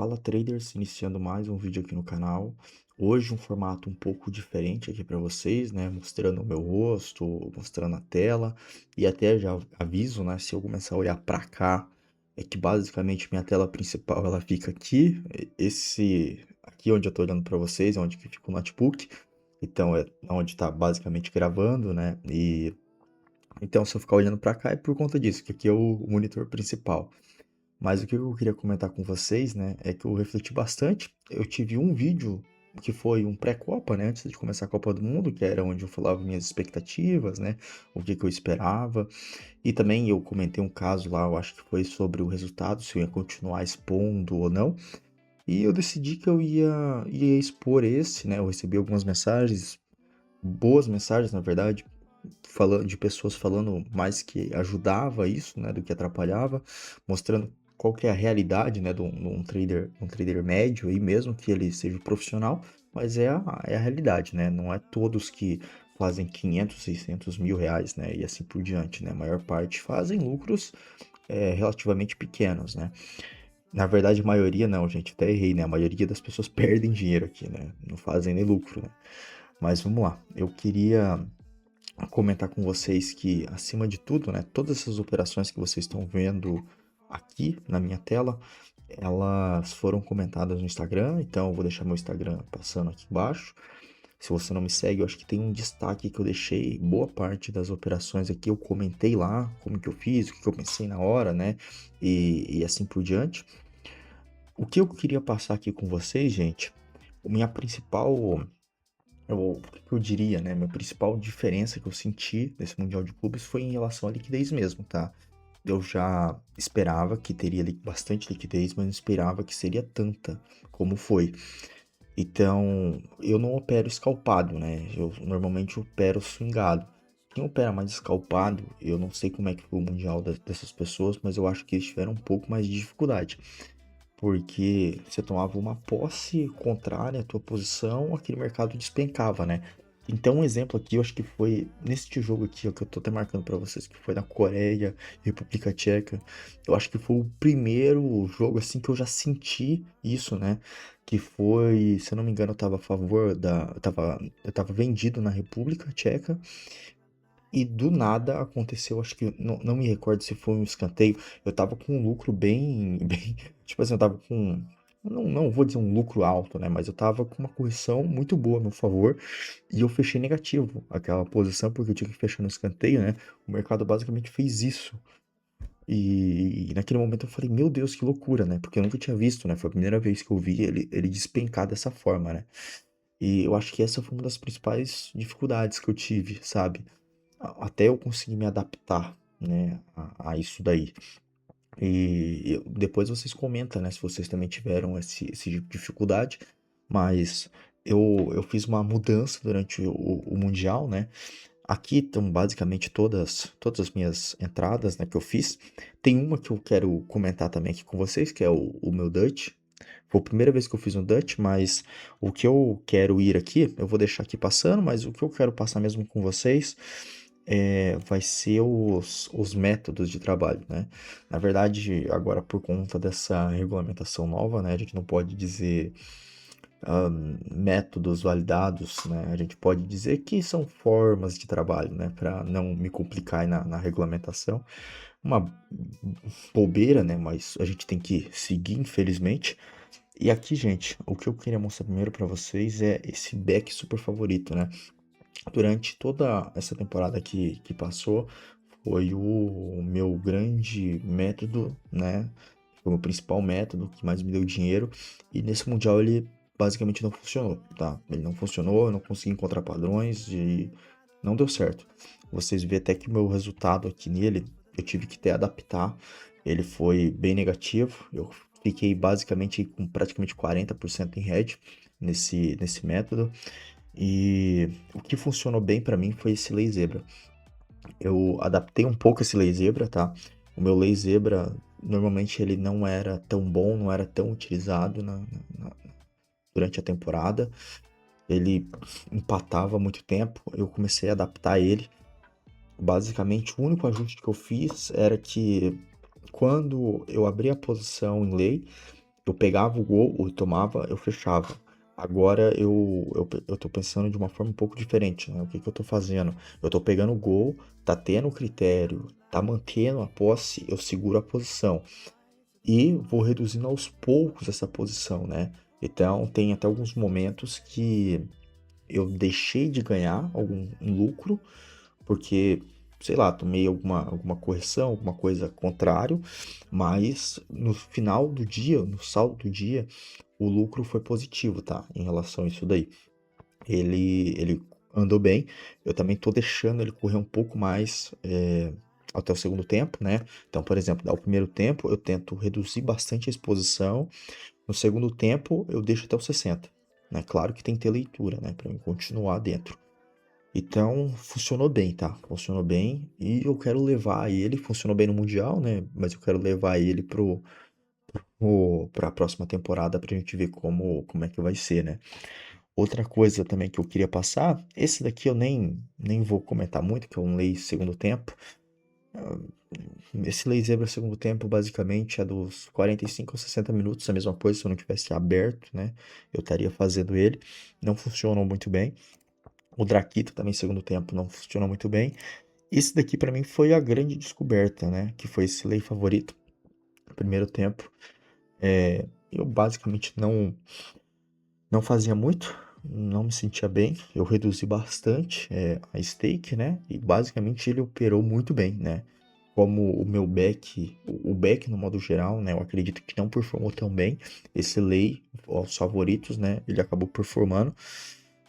Fala traders, iniciando mais um vídeo aqui no canal. Hoje um formato um pouco diferente aqui para vocês, né? Mostrando o meu rosto, mostrando a tela e até já aviso, né? Se eu começar a olhar para cá, é que basicamente minha tela principal ela fica aqui. Esse aqui onde eu tô olhando para vocês, é onde que fica o notebook. Então é onde está basicamente gravando, né? E então se eu ficar olhando para cá é por conta disso, que aqui é o monitor principal. Mas o que eu queria comentar com vocês, né, é que eu refleti bastante. Eu tive um vídeo que foi um pré-Copa, né, antes de começar a Copa do Mundo, que era onde eu falava minhas expectativas, né, o que eu esperava. E também eu comentei um caso lá, eu acho que foi sobre o resultado, se eu ia continuar expondo ou não. E eu decidi que eu ia expor esse, né, eu recebi algumas mensagens, boas mensagens, na verdade, falando de pessoas falando mais que ajudava isso, né, do que atrapalhava, mostrando qual que é a realidade, né, de um trader médio aí mesmo, que ele seja profissional, mas é a realidade, né, não é todos que fazem 500, 600 mil reais, né, e assim por diante, né, a maior parte fazem lucros relativamente pequenos, né. Na verdade, a maioria não, gente, até errei, né, a maioria das pessoas perdem dinheiro aqui, né, não fazem nem lucro, né. Mas vamos lá, eu queria comentar com vocês que, acima de tudo, né, todas essas operações que vocês estão vendo aqui na minha tela, elas foram comentadas no Instagram, então eu vou deixar meu Instagram passando aqui embaixo. Se você não me segue, eu acho que tem um destaque que eu deixei, boa parte das operações aqui eu comentei lá, como que eu fiz, o que eu pensei na hora, né, e assim por diante. O que eu queria passar aqui com vocês, gente, minha principal o que eu diria, né? Minha principal diferença que eu senti nesse Mundial de Clubes foi em relação à liquidez mesmo, tá? Eu já esperava que teria bastante liquidez, mas não esperava que seria tanta como foi. Então, eu não opero escalpado, né? Eu normalmente opero swingado. Quem opera mais escalpado, eu não sei como é que foi o Mundial dessas pessoas, mas eu acho que eles tiveram um pouco mais de dificuldade porque você tomava uma posse contrária à tua posição, aquele mercado despencava, né? Então, um exemplo aqui, eu acho que foi neste jogo aqui, ó, que eu tô até marcando para vocês, que foi na Coreia, República Tcheca. Eu acho que foi o primeiro jogo assim que eu já senti isso, né? Que foi, se eu não me engano, eu tava a favor da, eu tava vendido na República Tcheca e do nada aconteceu, acho que não me recordo se foi um escanteio. Eu tava com um lucro bem, bem, tipo assim, eu tava com, não vou dizer um lucro alto, né? Mas eu tava com uma correção muito boa a meu favor e eu fechei negativo aquela posição porque eu tinha que fechar no escanteio, né? O mercado basicamente fez isso. E naquele momento eu falei, meu Deus, que loucura, né? Porque eu nunca tinha visto, né? Foi a primeira vez que eu vi ele despencar dessa forma, né? E eu acho que essa foi uma das principais dificuldades que eu tive, sabe? Até eu conseguir me adaptar, né, a isso daí. E depois vocês comentam, né, se vocês também tiveram esse tipo de dificuldade, mas eu fiz uma mudança durante o Mundial, né? Aqui estão basicamente todas as minhas entradas, né, que eu fiz. Tem uma que eu quero comentar também aqui com vocês, que é o meu Dutch. Foi a primeira vez que eu fiz um Dutch, mas o que eu quero ir aqui, eu vou deixar aqui passando, mas o que eu quero passar mesmo com vocês vai ser os métodos de trabalho, né? Na verdade, agora por conta dessa regulamentação nova, né, a gente não pode dizer métodos validados, né? A gente pode dizer que são formas de trabalho, né? Para não me complicar aí na regulamentação. Uma bobeira, né? Mas a gente tem que seguir, infelizmente. E aqui, gente, o que eu queria mostrar primeiro para vocês é esse back super favorito, né? Durante toda essa temporada que passou, foi o meu grande método, né? Foi o meu principal método que mais me deu dinheiro. E nesse Mundial ele basicamente não funcionou, tá? Ele não funcionou, eu não consegui encontrar padrões e não deu certo. Vocês vê até que o meu resultado aqui nele, eu tive que até adaptar. Ele foi bem negativo. Eu fiquei basicamente com praticamente 40% em hedge nesse método. E o que funcionou bem para mim foi esse lei zebra. Eu adaptei um pouco esse lei zebra, tá? O meu lei zebra, normalmente ele não era tão bom, não era tão utilizado durante a temporada. Ele empatava muito tempo, eu comecei a adaptar ele. Basicamente, o único ajuste que eu fiz era que quando eu abri a posição em lei, Eu pegava o gol, eu tomava, eu fechava. Agora eu tô pensando de uma forma um pouco diferente, né? O que que eu tô fazendo? Eu tô pegando o gol, tá tendo critério, tá mantendo a posse, eu seguro a posição. E vou reduzindo aos poucos essa posição, né? Então, tem até alguns momentos que eu deixei de ganhar algum lucro, porque, sei lá, tomei alguma correção, alguma coisa contrário, mas no final do dia, no saldo do dia, o lucro foi positivo, tá? Em relação a isso daí. Ele andou bem, eu também tô deixando ele correr um pouco mais até o segundo tempo, né? Então, por exemplo, dá o primeiro tempo, eu tento reduzir bastante a exposição, no segundo tempo eu deixo até os 60, né? Claro que tem que ter leitura, né? Para eu continuar dentro. Então, funcionou bem, tá? Funcionou bem e eu quero levar ele, funcionou bem no Mundial, né? Mas eu quero levar ele pra próxima temporada pra gente ver como é que vai ser, né? Outra coisa também que eu queria passar, esse daqui eu nem vou comentar muito, que é um lei segundo tempo. Esse lei zebra segundo tempo, basicamente, é dos 45 aos 60 minutos, a mesma coisa se eu não tivesse aberto, né? Eu estaria fazendo ele. Não funcionou muito bem. O Draquito também, segundo tempo, não funcionou muito bem. Esse daqui para mim foi a grande descoberta, né? Que foi esse lei favorito, primeiro tempo. Eu basicamente não fazia muito, não me sentia bem. Eu reduzi bastante a stake, né? E basicamente ele operou muito bem, né? Como o meu back, o back no modo geral, né? Eu acredito que não performou tão bem. Esse lei, os favoritos, né? Ele acabou performando.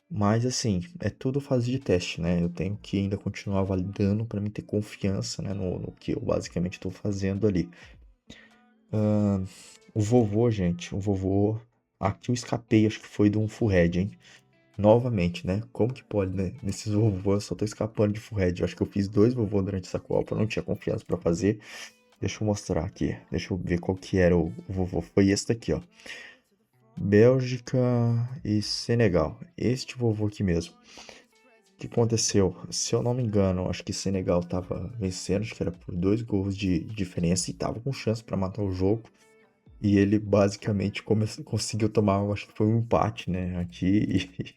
Mas assim, é tudo fase de teste, né? Eu tenho que ainda continuar validando para mim ter confiança, né, no que eu basicamente estou fazendo ali. O vovô, gente, o vovô. Aqui eu escapei, acho que foi de um full head, hein? Novamente, né? Como que pode, né? Nesses vovôs eu só tô escapando de full head. Eu acho que eu fiz dois vovô durante essa Copa, eu não tinha confiança para fazer. Deixa eu mostrar aqui. Deixa eu ver qual que era o vovô. Foi esse daqui, ó. Bélgica e Senegal. Este vovô aqui mesmo. O que aconteceu? Se eu não me engano, acho que Senegal tava vencendo, acho que era por 2 gols de diferença e tava com chance para matar o jogo. E ele basicamente conseguiu tomar, acho que foi um empate, né? Aqui e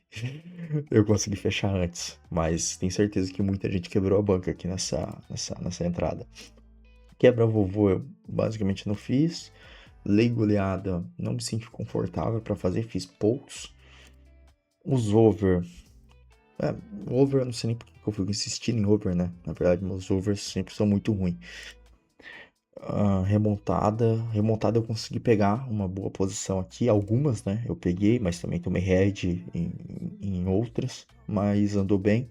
eu consegui fechar antes. Mas tenho certeza que muita gente quebrou a banca aqui nessa entrada. Quebra vovô eu basicamente não fiz. Lei goleada não me senti confortável para fazer, fiz poucos. Os over. É, over eu não sei nem porque que eu fui insistindo em over, né? Na verdade, meus overs sempre são muito ruins. Remontada eu consegui pegar uma boa posição aqui. Algumas, né? Eu peguei, mas também tomei head em outras. Mas andou bem.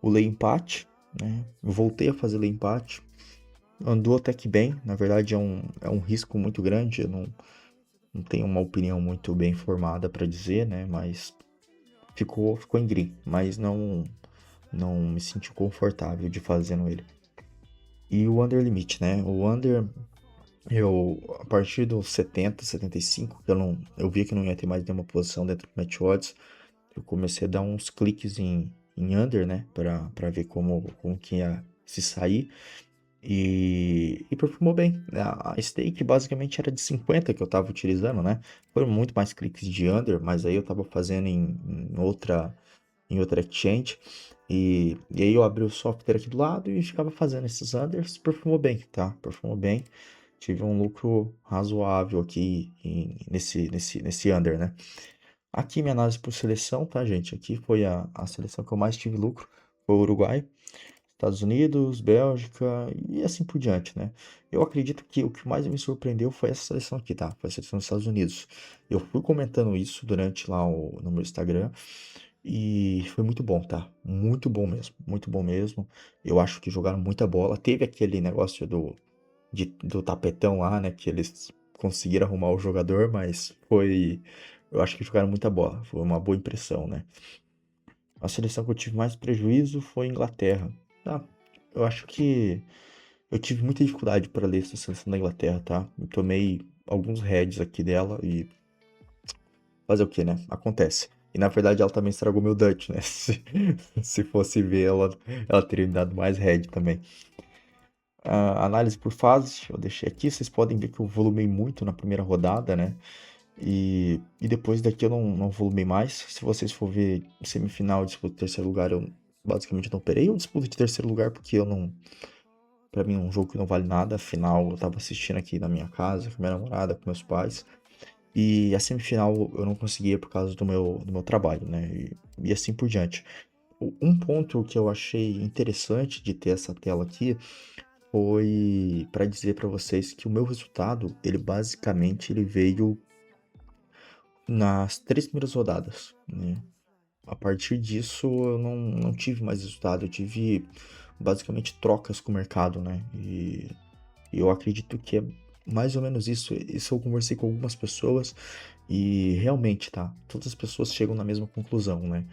O lei empate, né? Eu voltei a fazer lei empate. Andou até que bem. Na verdade, é um risco muito grande. Eu não tenho uma opinião muito bem formada para dizer, né? Mas ficou em green. Mas não me senti confortável de fazendo ele. E o under limite, né? O under, a partir dos 70, 75, eu vi que não ia ter mais nenhuma posição dentro do match odds, eu comecei a dar uns cliques em under, né? Pra ver como que ia se sair. E performou bem. A stake basicamente era de 50 que eu tava utilizando, né? Foram muito mais cliques de under, mas aí eu tava fazendo em outra exchange. E aí eu abri o software aqui do lado e ficava fazendo esses unders. Performou bem, tá? Performou bem. Tive um lucro razoável aqui nesse under, né? Aqui minha análise por seleção, tá, gente? Aqui foi a seleção que eu mais tive lucro. Foi o Uruguai, Estados Unidos, Bélgica e assim por diante, né? Eu acredito que o que mais me surpreendeu foi essa seleção aqui, tá? Foi a seleção dos Estados Unidos. Eu fui comentando isso durante lá no meu Instagram e foi muito bom, tá? Muito bom mesmo, muito bom mesmo. Eu acho que jogaram muita bola. Teve aquele negócio do tapetão lá, né? Que eles conseguiram arrumar o jogador, mas foi. Eu acho que jogaram muita bola. Foi uma boa impressão, né? A seleção que eu tive mais prejuízo foi a Inglaterra. Tá? Eu acho que eu tive muita dificuldade para ler essa seleção da Inglaterra, tá? Eu tomei alguns heads aqui dela e fazer o que, né? Acontece. E na verdade ela também estragou meu Dutch, né? Se fosse ver, ela teria me dado mais head também. A análise por fase, eu deixei aqui, vocês podem ver que eu volumei muito na primeira rodada, né? E depois daqui eu não volumei mais. Se vocês for ver semifinal, disputa de terceiro lugar, eu basicamente não operei. Eu disputa de terceiro lugar porque eu não. Pra mim é um jogo que não vale nada. Afinal, eu tava assistindo aqui na minha casa, com minha namorada, com meus pais. E a semifinal eu não conseguia por causa do meu trabalho, né? E assim por diante. Um ponto que eu achei interessante de ter essa tela aqui foi para dizer para vocês que o meu resultado, ele basicamente ele veio nas 3 primeiras rodadas, né? A partir disso eu não tive mais resultado, eu tive basicamente trocas com o mercado, né? E eu acredito que é mais ou menos isso. Isso eu conversei com algumas pessoas e realmente, tá? Todas as pessoas chegam na mesma conclusão, né?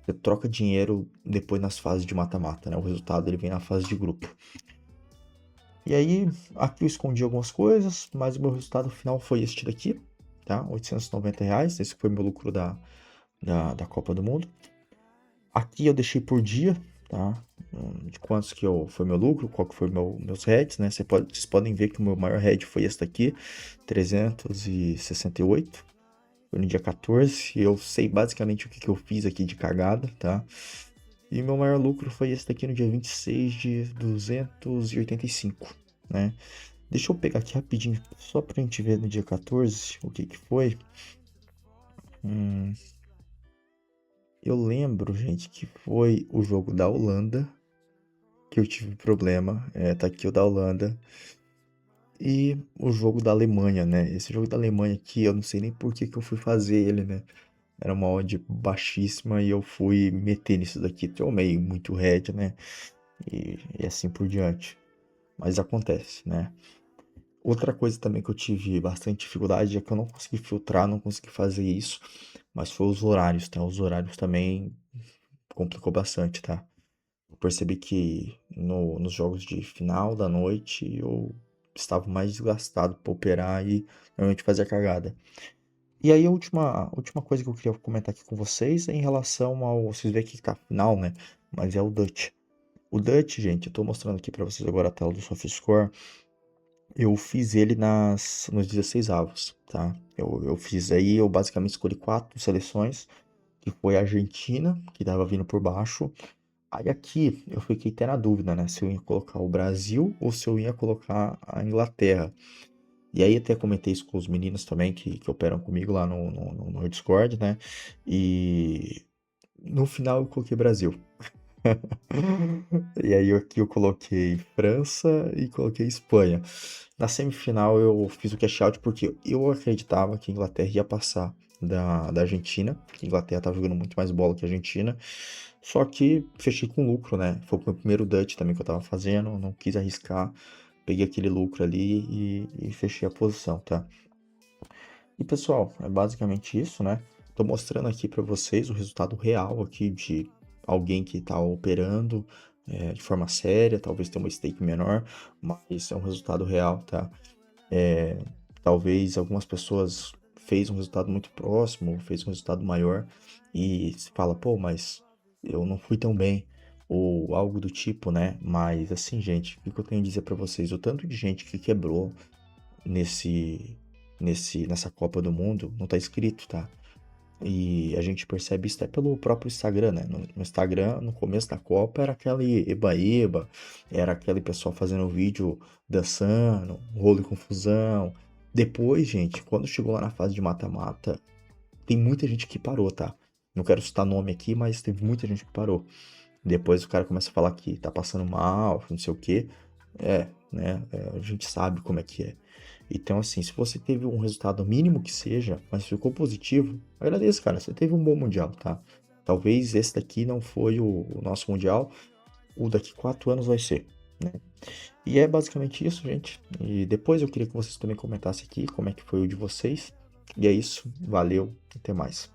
Você troca dinheiro depois nas fases de mata-mata, né? O resultado ele vem na fase de grupo. E aí, aqui eu escondi algumas coisas, mas o meu resultado final foi este daqui, tá? R$ 890. Esse foi meu lucro da Copa do Mundo. Aqui eu deixei por dia, tá? De quantos que foi meu lucro, qual que foi meus heads, né? Vocês podem ver que o meu maior head foi esse daqui, 368. Foi no dia 14. Eu sei basicamente o que eu fiz aqui de cagada, tá? E meu maior lucro foi esse daqui no dia 26 de 285, né? Deixa eu pegar aqui rapidinho, só pra gente ver no dia 14 o que foi. Eu lembro, gente, que foi o jogo da Holanda que eu tive problema. Tá aqui o da Holanda. E o jogo da Alemanha, né? Esse jogo da Alemanha aqui, eu não sei nem por que eu fui fazer ele, né? Era uma odd baixíssima e eu fui meter nisso daqui. Tomei muito head, né? E assim por diante. Mas acontece, né? Outra coisa também que eu tive bastante dificuldade é que eu não consegui filtrar, não consegui fazer isso, mas foi os horários, tá? Os horários também complicou bastante, tá? Eu percebi que nos jogos de final da noite eu estava mais desgastado para operar e realmente fazer a cagada. E aí a última coisa que eu queria comentar aqui com vocês é em relação ao, vocês veem aqui que tá final, né? Mas é o Dutch. O Dutch, gente, eu tô mostrando aqui para vocês agora a tela do SofaScore. Eu fiz ele nos 16 avos, tá? Eu fiz aí, eu basicamente escolhi 4 seleções, que foi a Argentina, que tava vindo por baixo. Aí aqui eu fiquei até na dúvida, né? Se eu ia colocar o Brasil ou se eu ia colocar a Inglaterra. E aí até comentei isso com os meninos também que operam comigo lá no Discord, né? E no final eu coloquei Brasil. E aí aqui eu coloquei França e coloquei Espanha. Na semifinal eu fiz o cash out porque eu acreditava que a Inglaterra ia passar da Argentina, que a Inglaterra estava jogando muito mais bola que a Argentina. Só que fechei com lucro, né? Foi o meu primeiro Dutch também que eu tava fazendo, não quis arriscar. Peguei aquele lucro ali e fechei a posição, tá? E pessoal, é basicamente isso, né? Tô mostrando aqui para vocês o resultado real aqui de alguém que tá operando de forma séria, talvez tenha uma stake menor, mas é um resultado real, tá? Talvez algumas pessoas fez um resultado muito próximo, fez um resultado maior e se fala, pô, mas eu não fui tão bem ou algo do tipo, né? Mas assim, gente, o que eu tenho a dizer para vocês, o tanto de gente que quebrou nesse nessa Copa do Mundo não tá escrito, tá? E a gente percebe isso até pelo próprio Instagram, né? No Instagram, no começo da Copa, era aquele eba-eba, era aquele pessoal fazendo vídeo dançando, rolo e confusão. Depois, gente, quando chegou lá na fase de mata-mata, tem muita gente que parou, tá? Não quero citar nome aqui, mas teve muita gente que parou. Depois o cara começa a falar que tá passando mal, não sei o quê. Né? A gente sabe como é que é. Então, assim, se você teve um resultado mínimo que seja, mas ficou positivo, agradeço, cara. Você teve um bom mundial, tá? Talvez esse daqui não foi o nosso mundial, o daqui 4 anos vai ser, né? E é basicamente isso, gente. E depois eu queria que vocês também comentassem aqui como é que foi o de vocês. E é isso, valeu, até mais.